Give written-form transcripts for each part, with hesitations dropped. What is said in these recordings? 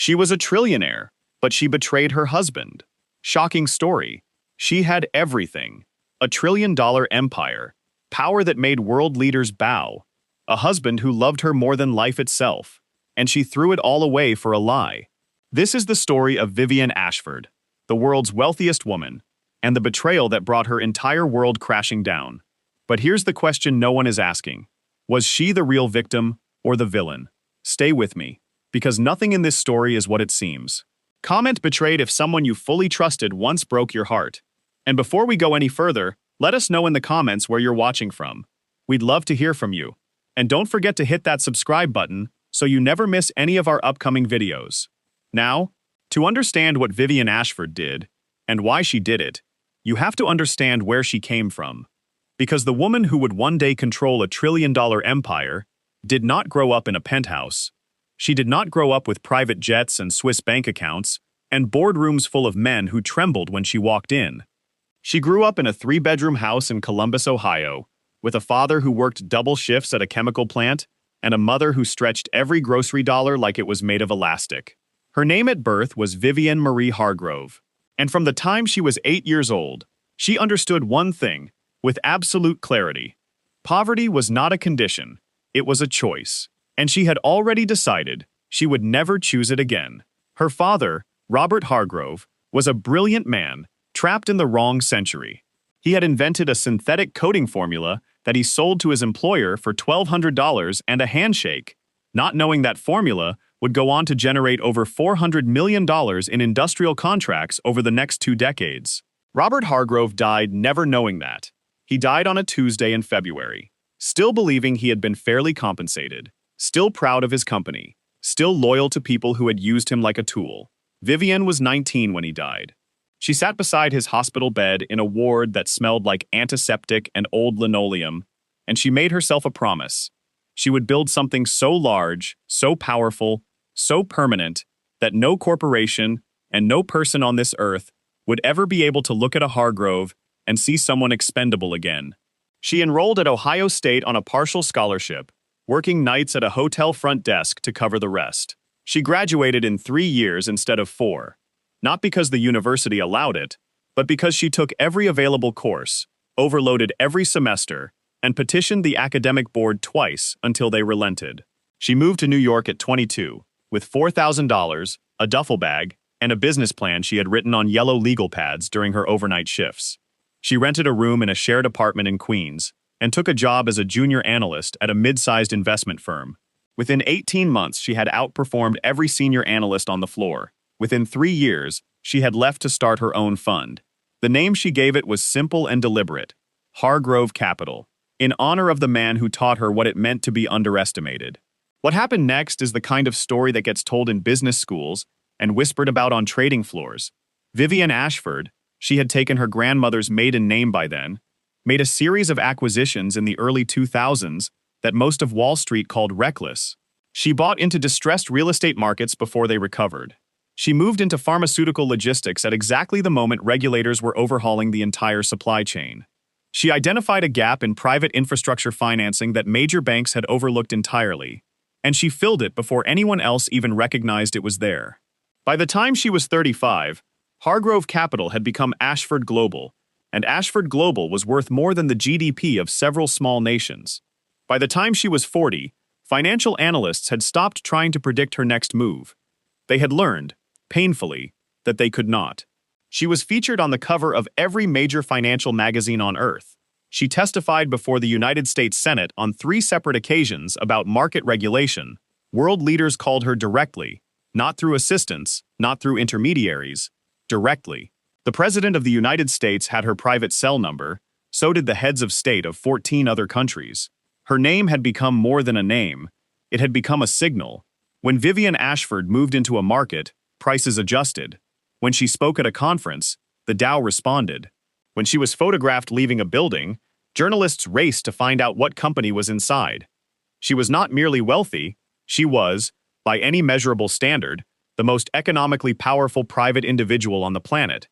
She was a trillionaire, but she betrayed her husband. Shocking story. She had everything. A $1 trillion empire, power that made world leaders bow, a husband who loved her more than life itself, and she threw it all away for a lie. This is the story of Vivienne Ashford, the world's wealthiest woman, and the betrayal that brought her entire world crashing down. But here's the question no one is asking. Was she the real victim or the villain? Stay with me, because nothing in this story is what it seems. Comment betrayed if someone you fully trusted once broke your heart. And before we go any further, let us know in the comments where you're watching from. We'd love to hear from you. And don't forget to hit that subscribe button so you never miss any of our upcoming videos. Now, to understand what Vivienne Ashford did, and why she did it, you have to understand where she came from. Because the woman who would one day control a $1 trillion empire did not grow up in a penthouse. She did not grow up with private jets and Swiss bank accounts and boardrooms full of men who trembled when she walked in. She grew up in a 3-bedroom house in Columbus, Ohio, with a father who worked double shifts at a chemical plant and a mother who stretched every grocery dollar like it was made of elastic. Her name at birth was Vivienne Marie Hargrove, and from the time she was 8 years old, she understood one thing with absolute clarity. Poverty was not a condition, it was a choice, and she had already decided she would never choose it again. Her father, Robert Hargrove, was a brilliant man trapped in the wrong century. He had invented a synthetic coding formula that he sold to his employer for $1,200 and a handshake, not knowing that formula would go on to generate over $400 million in industrial contracts over the next 2 decades. Robert Hargrove died never knowing that. He died on a Tuesday in February, still believing he had been fairly compensated, still proud of his company, still loyal to people who had used him like a tool. Vivienne was 19 when he died. She sat beside his hospital bed in a ward that smelled like antiseptic and old linoleum, and she made herself a promise. She would build something so large, so powerful, so permanent, that no corporation and no person on this earth would ever be able to look at a Hargrove and see someone expendable again. She enrolled at Ohio State on a partial scholarship, working nights at a hotel front desk to cover the rest. She graduated in 3 years instead of 4. Not because the university allowed it, but because she took every available course, overloaded every semester, and petitioned the academic board twice until they relented. She moved to New York at 22, with $4,000, a duffel bag, and a business plan she had written on yellow legal pads during her overnight shifts. She rented a room in a shared apartment in Queens, and took a job as a junior analyst at a mid-sized investment firm. Within 18 months, she had outperformed every senior analyst on the floor. Within 3 years, she had left to start her own fund. The name she gave it was simple and deliberate: Hargrove Capital, in honor of the man who taught her what it meant to be underestimated. What happened next is the kind of story that gets told in business schools and whispered about on trading floors. Vivienne Ashford, she had taken her grandmother's maiden name by then, made a series of acquisitions in the early 2000s that most of Wall Street called reckless. She bought into distressed real estate markets before they recovered. She moved into pharmaceutical logistics at exactly the moment regulators were overhauling the entire supply chain. She identified a gap in private infrastructure financing that major banks had overlooked entirely, and she filled it before anyone else even recognized it was there. By the time she was 35, Hargrove Capital had become Ashford Global, and Ashford Global was worth more than the GDP of several small nations. By the time she was 40, financial analysts had stopped trying to predict her next move. They had learned, painfully, that they could not. She was featured on the cover of every major financial magazine on Earth. She testified before the United States Senate on 3 separate occasions about market regulation. World leaders called her directly, not through assistants, not through intermediaries, directly. The President of the United States had her private cell number, so did the heads of state of 14 other countries. Her name had become more than a name, it had become a signal. When Vivienne Ashford moved into a market, prices adjusted. When she spoke at a conference, the Dow responded. When she was photographed leaving a building, journalists raced to find out what company was inside. She was not merely wealthy, she was, by any measurable standard, the most economically powerful private individual on the planet.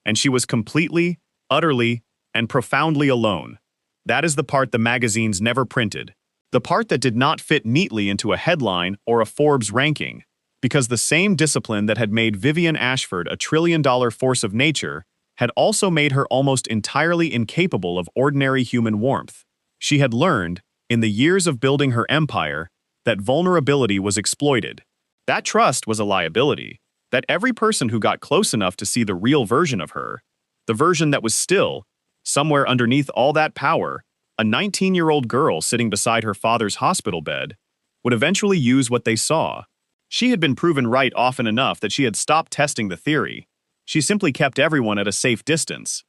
And she was completely, utterly, and profoundly alone. That is the part the magazines never printed. The part that did not fit neatly into a headline or a Forbes ranking. Because the same discipline that had made Vivienne Ashford a trillion-dollar force of nature had also made her almost entirely incapable of ordinary human warmth. She had learned, in the years of building her empire, that vulnerability was exploited. That trust was a liability, that every person who got close enough to see the real version of her, the version that was still, somewhere underneath all that power, a 19-year-old girl sitting beside her father's hospital bed, would eventually use what they saw. She had been proven right often enough that she had stopped testing the theory. She simply kept everyone at a safe distance.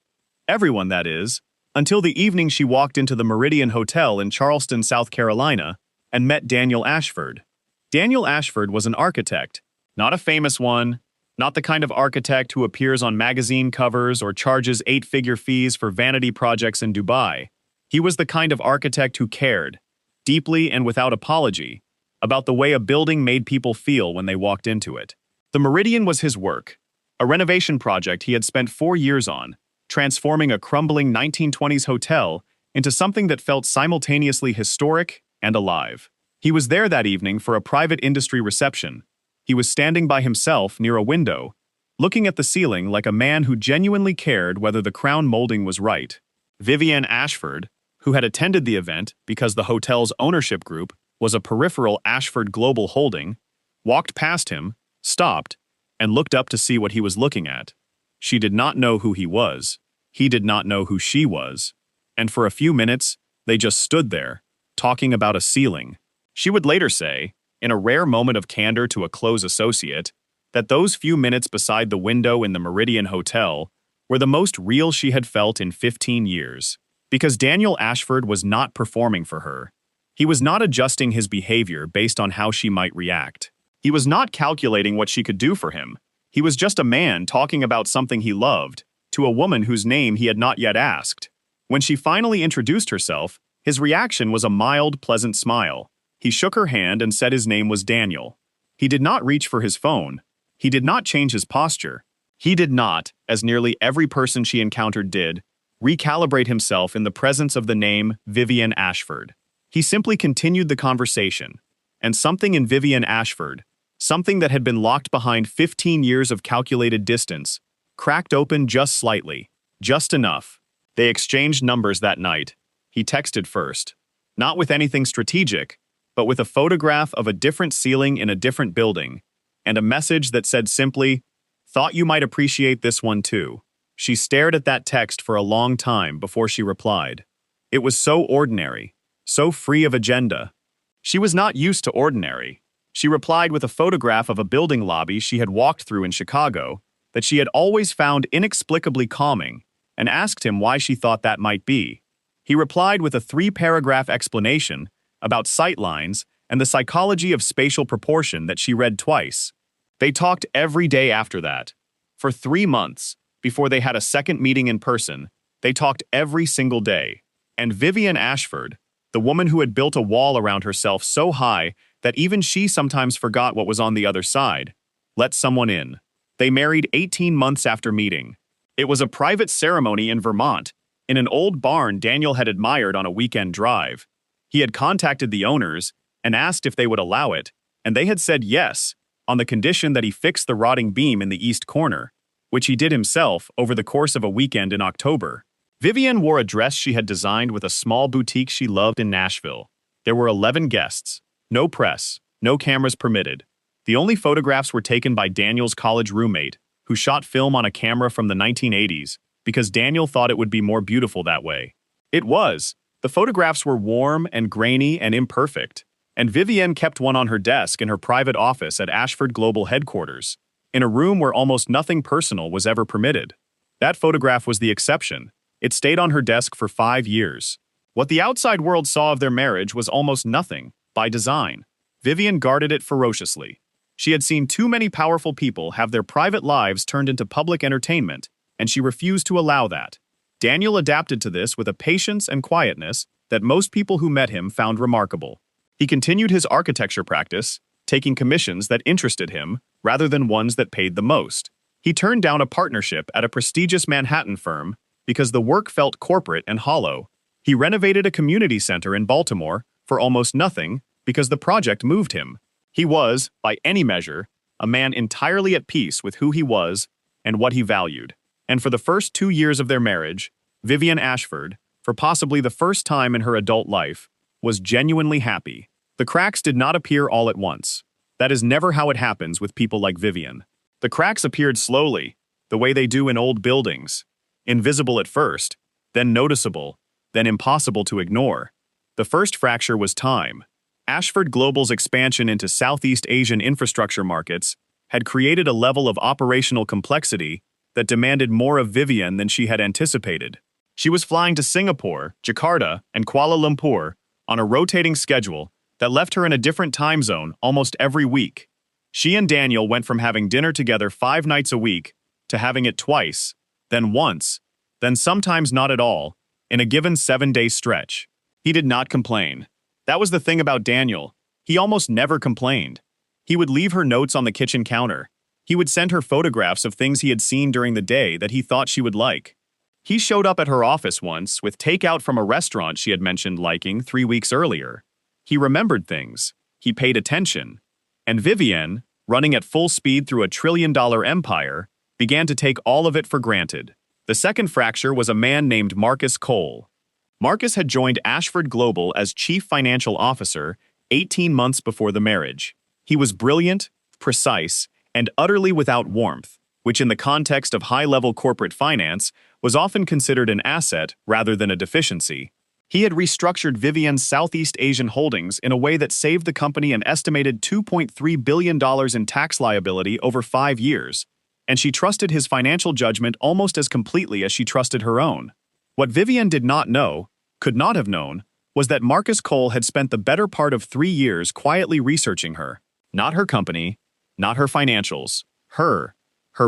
Everyone, that is, until the evening she walked into the Meridian Hotel in Charleston, South Carolina, and met Daniel Ashford. Daniel Ashford was an architect, not a famous one, not the kind of architect who appears on magazine covers or charges 8-figure fees for vanity projects in Dubai. He was the kind of architect who cared, deeply and without apology, about the way a building made people feel when they walked into it. The Meridian was his work, a renovation project he had spent 4 years on, transforming a crumbling 1920s hotel into something that felt simultaneously historic and alive. He was there that evening for a private industry reception. He was standing by himself near a window, looking at the ceiling like a man who genuinely cared whether the crown molding was right. Vivienne Ashford, who had attended the event because the hotel's ownership group was a peripheral Ashford Global holding, walked past him, stopped, and looked up to see what he was looking at. She did not know who he was. He did not know who she was. And for a few minutes, they just stood there, talking about a ceiling. She would later say, in a rare moment of candor to a close associate, that those few minutes beside the window in the Meridian Hotel were the most real she had felt in 15 years. Because Daniel Ashford was not performing for her. He was not adjusting his behavior based on how she might react. He was not calculating what she could do for him. He was just a man talking about something he loved, to a woman whose name he had not yet asked. When she finally introduced herself, his reaction was a mild, pleasant smile. He shook her hand and said his name was Daniel. He did not reach for his phone. He did not change his posture. He did not, as nearly every person she encountered did, recalibrate himself in the presence of the name Vivienne Ashford. He simply continued the conversation, and something in Vivienne Ashford, something that had been locked behind 15 years of calculated distance, cracked open just slightly, just enough. They exchanged numbers that night. He texted first, not with anything strategic, but with a photograph of a different ceiling in a different building, and a message that said simply, "Thought you might appreciate this one too." She stared at that text for a long time before she replied. It was so ordinary, so free of agenda. She was not used to ordinary. She replied with a photograph of a building lobby she had walked through in Chicago that she had always found inexplicably calming, and asked him why she thought that might be. He replied with a 3-paragraph explanation about sightlines and the psychology of spatial proportion that she read twice. They talked every day after that. For 3 months, before they had a second meeting in person, they talked every single day. And Vivienne Ashford, the woman who had built a wall around herself so high that even she sometimes forgot what was on the other side, let someone in. They married 18 months after meeting. It was a private ceremony in Vermont, in an old barn Daniel had admired on a weekend drive. He had contacted the owners and asked if they would allow it, and they had said yes, on the condition that he fix the rotting beam in the east corner, which he did himself over the course of a weekend in October. Vivienne wore a dress she had designed with a small boutique she loved in Nashville. There were 11 guests. No press, no cameras permitted. The only photographs were taken by Daniel's college roommate, who shot film on a camera from the 1980s because Daniel thought it would be more beautiful that way. It was. The photographs were warm and grainy and imperfect, and Vivienne kept one on her desk in her private office at Ashford Global headquarters, in a room where almost nothing personal was ever permitted. That photograph was the exception. It stayed on her desk for 5 years. What the outside world saw of their marriage was almost nothing, by design. Vivienne guarded it ferociously. She had seen too many powerful people have their private lives turned into public entertainment, and she refused to allow that. Daniel adapted to this with a patience and quietness that most people who met him found remarkable. He continued his architecture practice, taking commissions that interested him rather than ones that paid the most. He turned down a partnership at a prestigious Manhattan firm because the work felt corporate and hollow. He renovated a community center in Baltimore for almost nothing because the project moved him. He was, by any measure, a man entirely at peace with who he was and what he valued. And for the first 2 years of their marriage, Vivienne Ashford, for possibly the first time in her adult life, was genuinely happy. The cracks did not appear all at once. That is never how it happens with people like Vivienne. The cracks appeared slowly, the way they do in old buildings. Invisible at first, then noticeable, then impossible to ignore. The first fracture was time. Ashford Global's expansion into Southeast Asian infrastructure markets had created a level of operational complexity that demanded more of Vivienne than she had anticipated. She was flying to Singapore, Jakarta, and Kuala Lumpur on a rotating schedule that left her in a different time zone almost every week. She and Daniel went from having dinner together 5 nights a week to having it twice, then once, then sometimes not at all, in a given 7-day stretch. He did not complain. That was the thing about Daniel. He almost never complained. He would leave her notes on the kitchen counter. He would send her photographs of things he had seen during the day that he thought she would like. He showed up at her office once with takeout from a restaurant she had mentioned liking 3 weeks earlier. He remembered things. He paid attention. And Vivienne, running at full speed through a trillion-dollar empire, began to take all of it for granted. The second fracture was a man named Marcus Cole. Marcus had joined Ashford Global as chief financial officer 18 months before the marriage. He was brilliant, precise, and utterly without warmth, which in the context of high-level corporate finance was often considered an asset rather than a deficiency. He had restructured Vivienne's Southeast Asian holdings in a way that saved the company an estimated $2.3 billion in tax liability over 5 years, and she trusted his financial judgment almost as completely as she trusted her own. What Vivienne did not know, could not have known, was that Marcus Cole had spent the better part of 3 years quietly researching her. Not her company, not her financials, her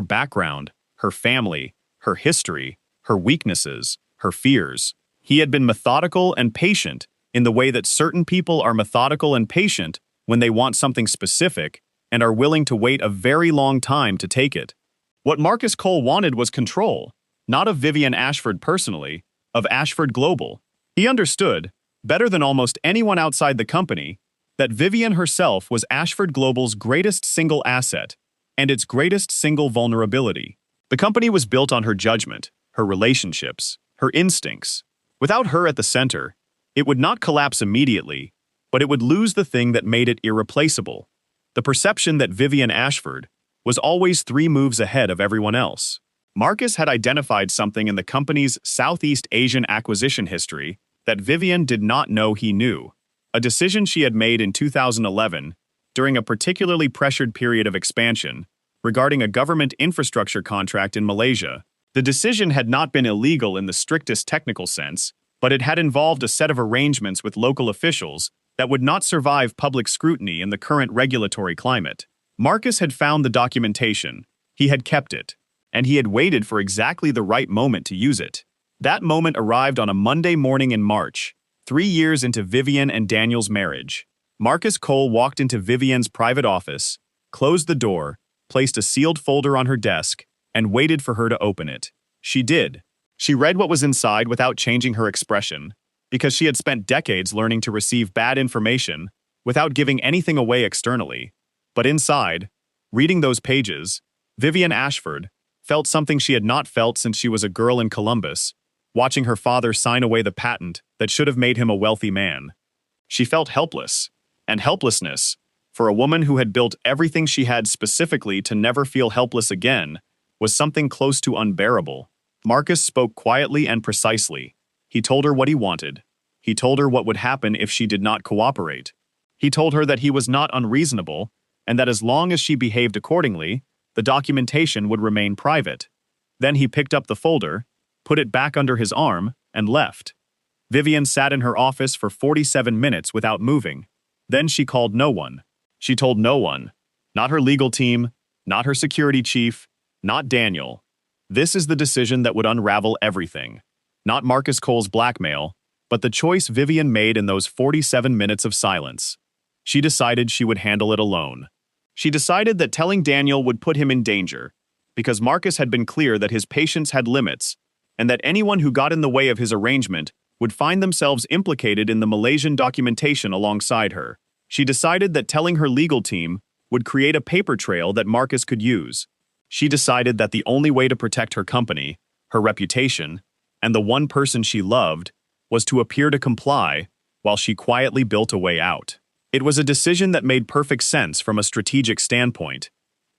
background, her family, her history, her weaknesses, her fears. He had been methodical and patient in the way that certain people are methodical and patient when they want something specific and are willing to wait a very long time to take it. What Marcus Cole wanted was control, not of Vivienne Ashford personally, of Ashford Global. He understood, better than almost anyone outside the company, that Vivienne herself was Ashford Global's greatest single asset and its greatest single vulnerability. The company was built on her judgment, her relationships, her instincts. Without her at the center, it would not collapse immediately, but it would lose the thing that made it irreplaceable: the perception that Vivienne Ashford was always 3 moves ahead of everyone else. Marcus had identified something in the company's Southeast Asian acquisition history that Vivienne did not know he knew, a decision she had made in 2011 during a particularly pressured period of expansion regarding a government infrastructure contract in Malaysia. The decision had not been illegal in the strictest technical sense, but it had involved a set of arrangements with local officials that would not survive public scrutiny in the current regulatory climate. Marcus had found the documentation, he had kept it, and he had waited for exactly the right moment to use it. That moment arrived on a Monday morning in March, 3 years into Vivienne and Daniel's marriage. Marcus Cole walked into Vivienne's private office, closed the door, placed a sealed folder on her desk, and waited for her to open it. She did. She read what was inside without changing her expression, because she had spent decades learning to receive bad information without giving anything away externally. But inside, reading those pages, Vivienne Ashford felt something she had not felt since she was a girl in Columbus, watching her father sign away the patent that should have made him a wealthy man. She felt helpless, and helplessness, for a woman who had built everything she had specifically to never feel helpless again, was something close to unbearable. Marcus spoke quietly and precisely. He told her what he wanted. He told her what would happen if she did not cooperate. He told her that he was not unreasonable, and that as long as she behaved accordingly, the documentation would remain private. Then he picked up the folder, put it back under his arm, and left. Vivienne sat in her office for 47 minutes without moving. Then she called no one. She told no one. Not her legal team, not her security chief, not Daniel. This is the decision that would unravel everything. Not Marcus Cole's blackmail, but the choice Vivienne made in those 47 minutes of silence. She decided she would handle it alone. She decided that telling Daniel would put him in danger, because Marcus had been clear that his patience had limits, and that anyone who got in the way of his arrangement would find themselves implicated in the Malaysian documentation alongside her. She decided that telling her legal team would create a paper trail that Marcus could use. She decided that the only way to protect her company, her reputation, and the one person she loved was to appear to comply while she quietly built a way out. It was a decision that made perfect sense from a strategic standpoint,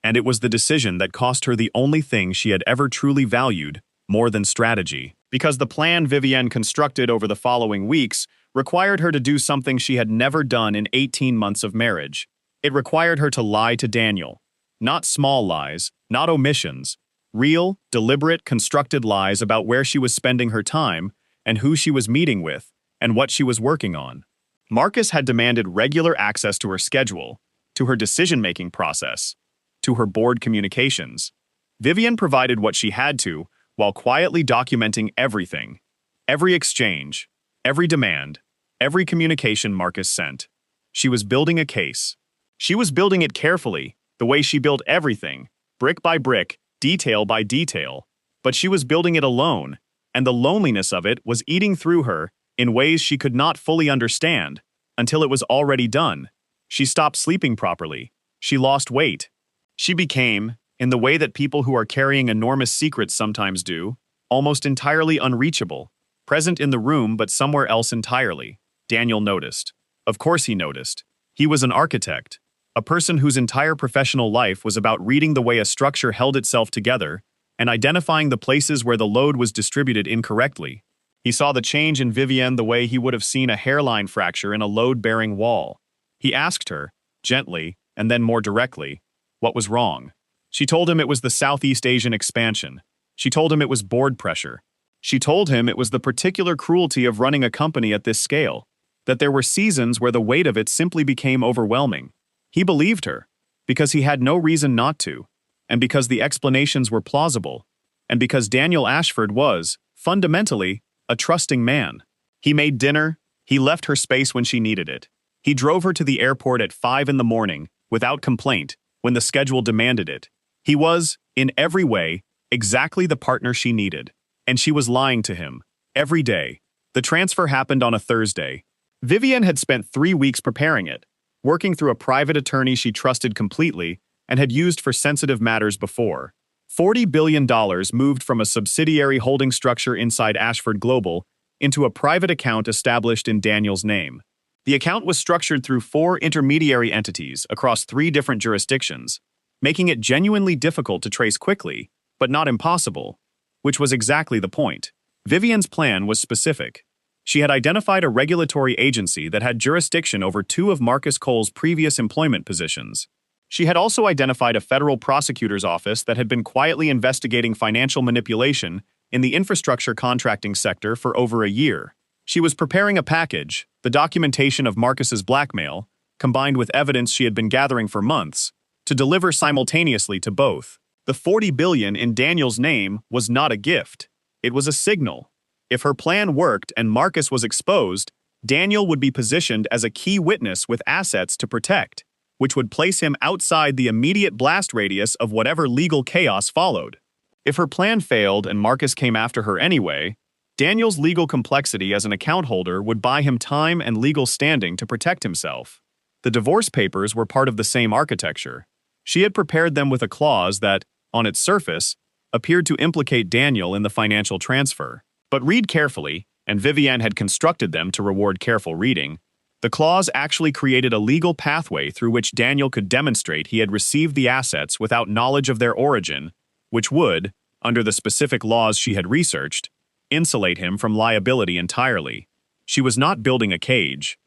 and it was the decision that cost her the only thing she had ever truly valued more than strategy. Because the plan Vivienne constructed over the following weeks required her to do something she had never done in 18 months of marriage. It required her to lie to Daniel. Not small lies, not omissions. Real, deliberate, constructed lies about where she was spending her time and who she was meeting with and what she was working on. Marcus had demanded regular access to her schedule, to her decision-making process, to her board communications. Vivienne provided what she had to while quietly documenting everything, every exchange, every demand, every communication Marcus sent. She was building a case. She was building it carefully, the way she built everything, brick by brick, detail by detail. But she was building it alone, and the loneliness of it was eating through her in ways she could not fully understand until it was already done. She stopped sleeping properly. She lost weight. She became, in the way that people who are carrying enormous secrets sometimes do, almost entirely unreachable, present in the room but somewhere else entirely. Daniel noticed. Of course he noticed. He was an architect, a person whose entire professional life was about reading the way a structure held itself together and identifying the places where the load was distributed incorrectly. He saw the change in Vivienne the way he would have seen a hairline fracture in a load-bearing wall. He asked her, gently, and then more directly, what was wrong. She told him it was the Southeast Asian expansion. She told him it was board pressure. She told him it was the particular cruelty of running a company at this scale, that there were seasons where the weight of it simply became overwhelming. He believed her, because he had no reason not to, and because the explanations were plausible, and because Daniel Ashford was, fundamentally, a trusting man. He made dinner. He left her space when she needed it. He drove her to the airport at 5 in the morning, without complaint, when the schedule demanded it. He was, in every way, exactly the partner she needed. And she was lying to him. Every day. The transfer happened on a Thursday. Vivienne had spent 3 weeks preparing it, working through a private attorney she trusted completely and had used for sensitive matters before. $40 billion moved from a subsidiary holding structure inside Ashford Global into a private account established in Daniel's name. The account was structured through 4 intermediary entities across 3 different jurisdictions, making it genuinely difficult to trace quickly, but not impossible, which was exactly the point. Vivienne's plan was specific. She had identified a regulatory agency that had jurisdiction over 2 of Marcus Cole's previous employment positions. She had also identified a federal prosecutor's office that had been quietly investigating financial manipulation in the infrastructure contracting sector for over a year. She was preparing a package, the documentation of Marcus's blackmail, combined with evidence she had been gathering for months, to deliver simultaneously to both. The $40 billion in Daniel's name was not a gift. It was a signal. If her plan worked and Marcus was exposed, Daniel would be positioned as a key witness with assets to protect, which would place him outside the immediate blast radius of whatever legal chaos followed. If her plan failed and Marcus came after her anyway, Daniel's legal complexity as an account holder would buy him time and legal standing to protect himself. The divorce papers were part of the same architecture. She had prepared them with a clause that, on its surface, appeared to implicate Daniel in the financial transfer. But read carefully, and Vivienne had constructed them to reward careful reading. The clause actually created a legal pathway through which Daniel could demonstrate he had received the assets without knowledge of their origin, which would, under the specific laws she had researched, insulate him from liability entirely. She was not building a cage.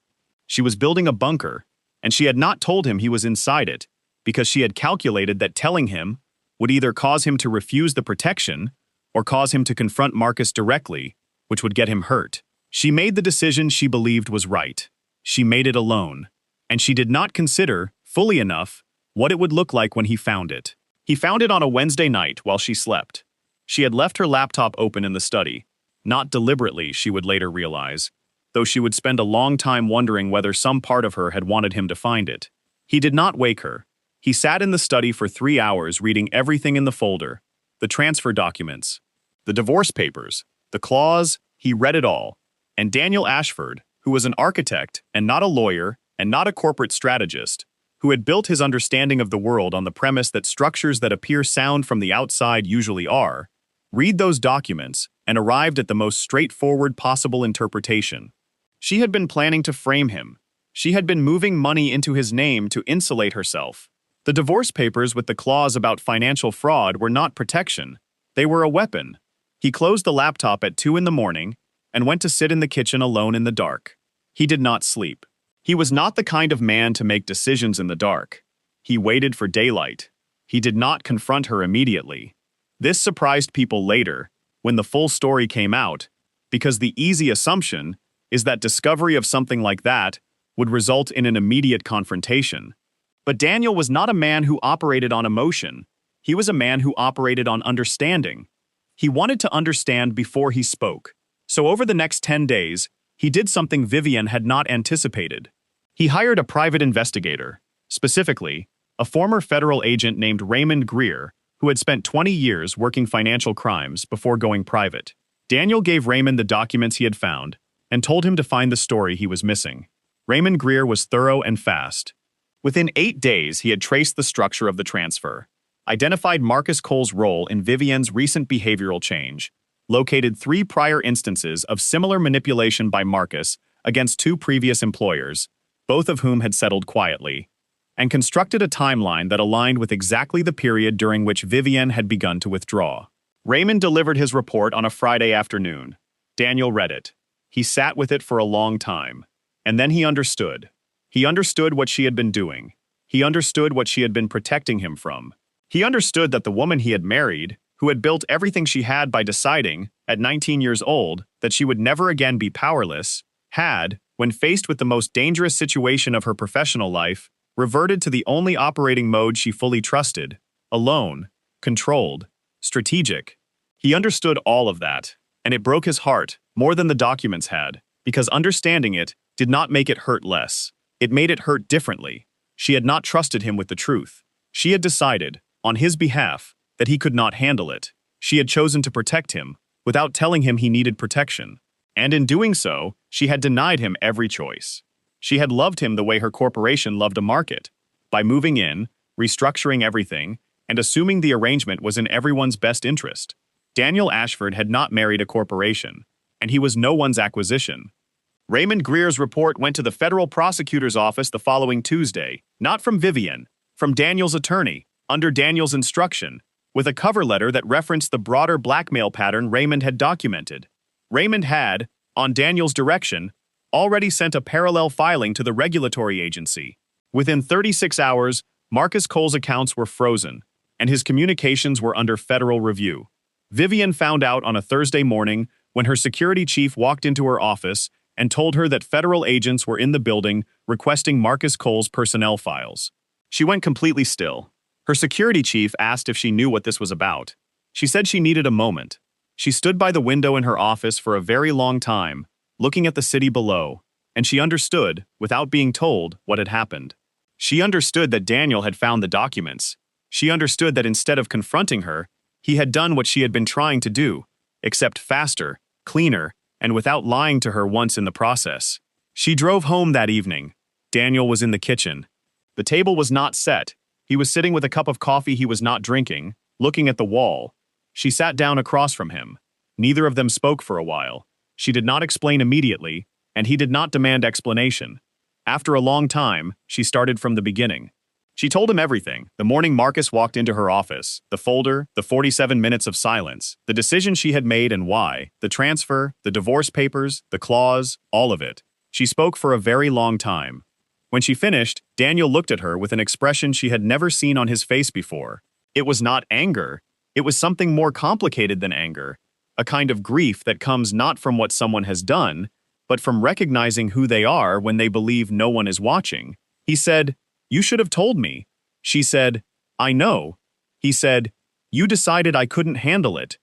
She was building a bunker, and she had not told him he was inside it, because she had calculated that telling him would either cause him to refuse the protection or cause him to confront Marcus directly, which would get him hurt. She made the decision she believed was right. She made it alone, and she did not consider, fully enough, what it would look like when he found it. He found it on a Wednesday night while she slept. She had left her laptop open in the study, not deliberately, she would later realize, though she would spend a long time wondering whether some part of her had wanted him to find it. He did not wake her. He sat in the study for 3 hours reading everything in the folder, the transfer documents, the divorce papers, the clause. He read it all. And Daniel Ashford, who was an architect and not a lawyer and not a corporate strategist, who had built his understanding of the world on the premise that structures that appear sound from the outside usually are, read those documents and arrived at the most straightforward possible interpretation. She had been planning to frame him. She had been moving money into his name to insulate herself. The divorce papers with the clause about financial fraud were not protection. They were a weapon. He closed the laptop at 2 in the morning and went to sit in the kitchen alone in the dark. He did not sleep. He was not the kind of man to make decisions in the dark. He waited for daylight. He did not confront her immediately. This surprised people later, when the full story came out, because the easy assumption is that discovery of something like that would result in an immediate confrontation. But Daniel was not a man who operated on emotion. He was a man who operated on understanding. He wanted to understand before he spoke. So over the next 10 days, he did something Vivienne had not anticipated. He hired a private investigator, specifically, a former federal agent named Raymond Greer, who had spent 20 years working financial crimes before going private. Daniel gave Raymond the documents he had found and told him to find the story he was missing. Raymond Greer was thorough and fast. Within 8 days, he had traced the structure of the transfer, identified Marcus Cole's role in Vivienne's recent behavioral change, located 3 prior instances of similar manipulation by Marcus against 2 previous employers, both of whom had settled quietly, and constructed a timeline that aligned with exactly the period during which Vivienne had begun to withdraw. Raymond delivered his report on a Friday afternoon. Daniel read it. He sat with it for a long time, and then he understood. He understood what she had been doing. He understood what she had been protecting him from. He understood that the woman he had married, who had built everything she had by deciding, at 19 years old, that she would never again be powerless, had, when faced with the most dangerous situation of her professional life, reverted to the only operating mode she fully trusted: alone, controlled, strategic. He understood all of that, and it broke his heart more than the documents had, because understanding it did not make it hurt less. It made it hurt differently. She had not trusted him with the truth. She had decided, on his behalf, that he could not handle it. She had chosen to protect him, without telling him he needed protection. And in doing so, she had denied him every choice. She had loved him the way her corporation loved a market, by moving in, restructuring everything, and assuming the arrangement was in everyone's best interest. Daniel Ashford had not married a corporation, and he was no one's acquisition. Raymond Greer's report went to the federal prosecutor's office the following Tuesday, not from Vivienne, from Daniel's attorney, under Daniel's instruction, with a cover letter that referenced the broader blackmail pattern Raymond had documented. Raymond had, on Daniel's direction, already sent a parallel filing to the regulatory agency. Within 36 hours, Marcus Cole's accounts were frozen, and his communications were under federal review. Vivienne found out on a Thursday morning when her security chief walked into her office and told her that federal agents were in the building requesting Marcus Cole's personnel files. She went completely still. Her security chief asked if she knew what this was about. She said she needed a moment. She stood by the window in her office for a very long time, looking at the city below, and she understood, without being told, what had happened. She understood that Daniel had found the documents. She understood that instead of confronting her, he had done what she had been trying to do, except faster, cleaner, and without lying to her once in the process. She drove home that evening. Daniel was in the kitchen. The table was not set. He was sitting with a cup of coffee he was not drinking, looking at the wall. She sat down across from him. Neither of them spoke for a while. She did not explain immediately, and he did not demand explanation. After a long time, she started from the beginning. She told him everything: the morning Marcus walked into her office, the folder, the 47 minutes of silence, the decision she had made and why, the transfer, the divorce papers, the clause, all of it. She spoke for a very long time. When she finished, Daniel looked at her with an expression she had never seen on his face before. It was not anger. It was something more complicated than anger, a kind of grief that comes not from what someone has done, but from recognizing who they are when they believe no one is watching. He said, "You should have told me." She said, "I know." He said, "You decided I couldn't handle it."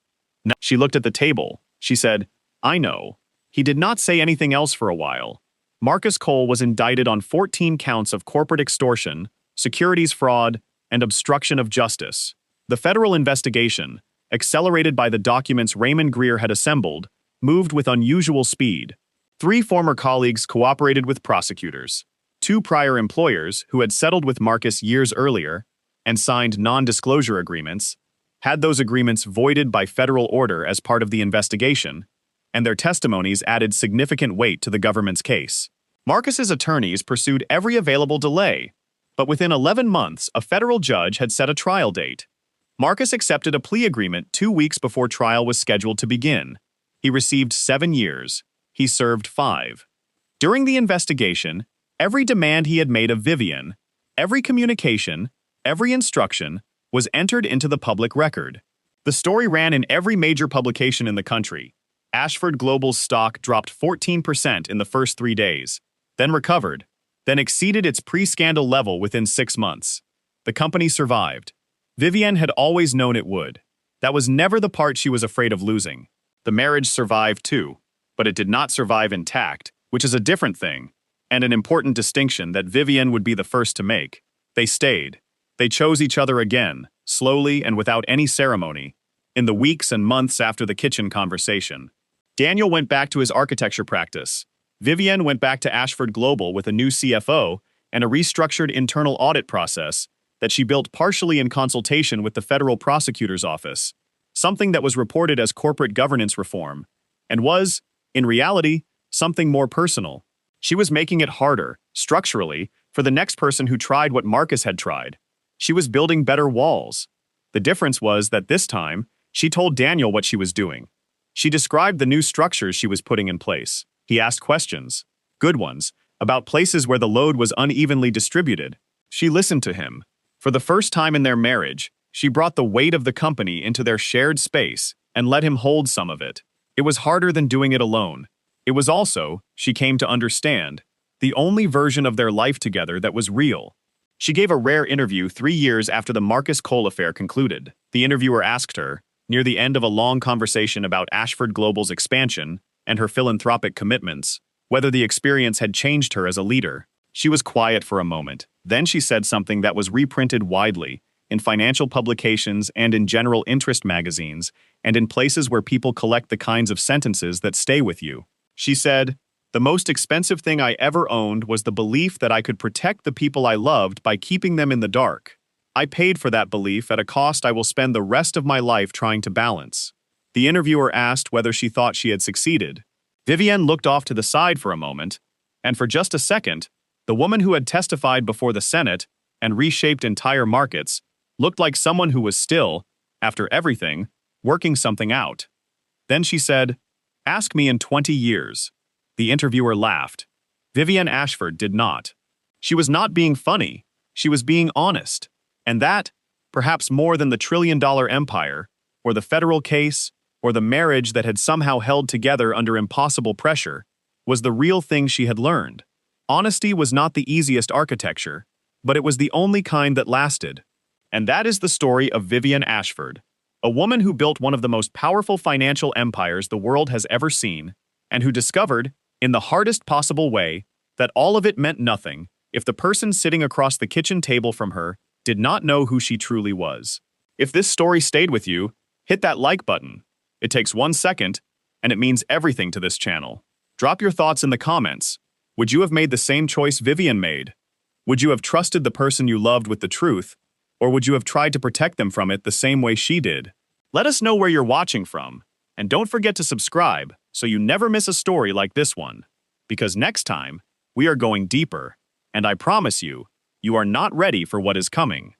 Now, she looked at the table. She said, "I know." He did not say anything else for a while. Marcus Cole was indicted on 14 counts of corporate extortion, securities fraud, and obstruction of justice. The federal investigation, accelerated by the documents Raymond Greer had assembled, moved with unusual speed. 3 former colleagues cooperated with prosecutors. Two prior employers who had settled with Marcus years earlier and signed non-disclosure agreements had those agreements voided by federal order as part of the investigation, and their testimonies added significant weight to the government's case. Marcus's attorneys pursued every available delay, but within 11 months, a federal judge had set a trial date. Marcus accepted a plea agreement 2 weeks before trial was scheduled to begin. He received 7 years. He served 5. During the investigation, every demand he had made of Vivienne, every communication, every instruction, was entered into the public record. The story ran in every major publication in the country. Ashford Global's stock dropped 14% in the first 3 days, then recovered, then exceeded its pre-scandal level within 6 months. The company survived. Vivienne had always known it would. That was never the part she was afraid of losing. The marriage survived too, but it did not survive intact, which is a different thing, and an important distinction that Vivienne would be the first to make. They stayed. They chose each other again, slowly and without any ceremony, in the weeks and months after the kitchen conversation. Daniel went back to his architecture practice. Vivienne went back to Ashford Global with a new CFO and a restructured internal audit process that she built partially in consultation with the federal prosecutor's office, something that was reported as corporate governance reform, and was, in reality, something more personal. She was making it harder, structurally, for the next person who tried what Marcus had tried. She was building better walls. The difference was that this time, she told Daniel what she was doing. She described the new structures she was putting in place. He asked questions, good ones, about places where the load was unevenly distributed. She listened to him. For the first time in their marriage, she brought the weight of the company into their shared space and let him hold some of it. It was harder than doing it alone. It was also, she came to understand, the only version of their life together that was real. She gave a rare interview 3 years after the Marcus Cole affair concluded. The interviewer asked her, near the end of a long conversation about Ashford Global's expansion and her philanthropic commitments, whether the experience had changed her as a leader. She was quiet for a moment. Then she said something that was reprinted widely, in financial publications and in general interest magazines, and in places where people collect the kinds of sentences that stay with you. She said, "The most expensive thing I ever owned was the belief that I could protect the people I loved by keeping them in the dark. I paid for that belief at a cost I will spend the rest of my life trying to balance." The interviewer asked whether she thought she had succeeded. Vivienne looked off to the side for a moment, and for just a second, the woman who had testified before the Senate and reshaped entire markets looked like someone who was still, after everything, working something out. Then she said, "Ask me in 20 years. The interviewer laughed. Vivienne Ashford did not. She was not being funny. She was being honest. And that, perhaps more than the trillion-dollar empire, or the federal case, or the marriage that had somehow held together under impossible pressure, was the real thing she had learned. Honesty was not the easiest architecture, but it was the only kind that lasted. And that is the story of Vivienne Ashford, a woman who built one of the most powerful financial empires the world has ever seen, and who discovered, in the hardest possible way, that all of it meant nothing if the person sitting across the kitchen table from her did not know who she truly was. If this story stayed with you, hit that like button. It takes 1 second, and it means everything to this channel. Drop your thoughts in the comments. Would you have made the same choice Vivienne made? Would you have trusted the person you loved with the truth, or would you have tried to protect them from it the same way she did? Let us know where you're watching from, and don't forget to subscribe so you never miss a story like this one. Because next time, we are going deeper, and I promise you, you are not ready for what is coming.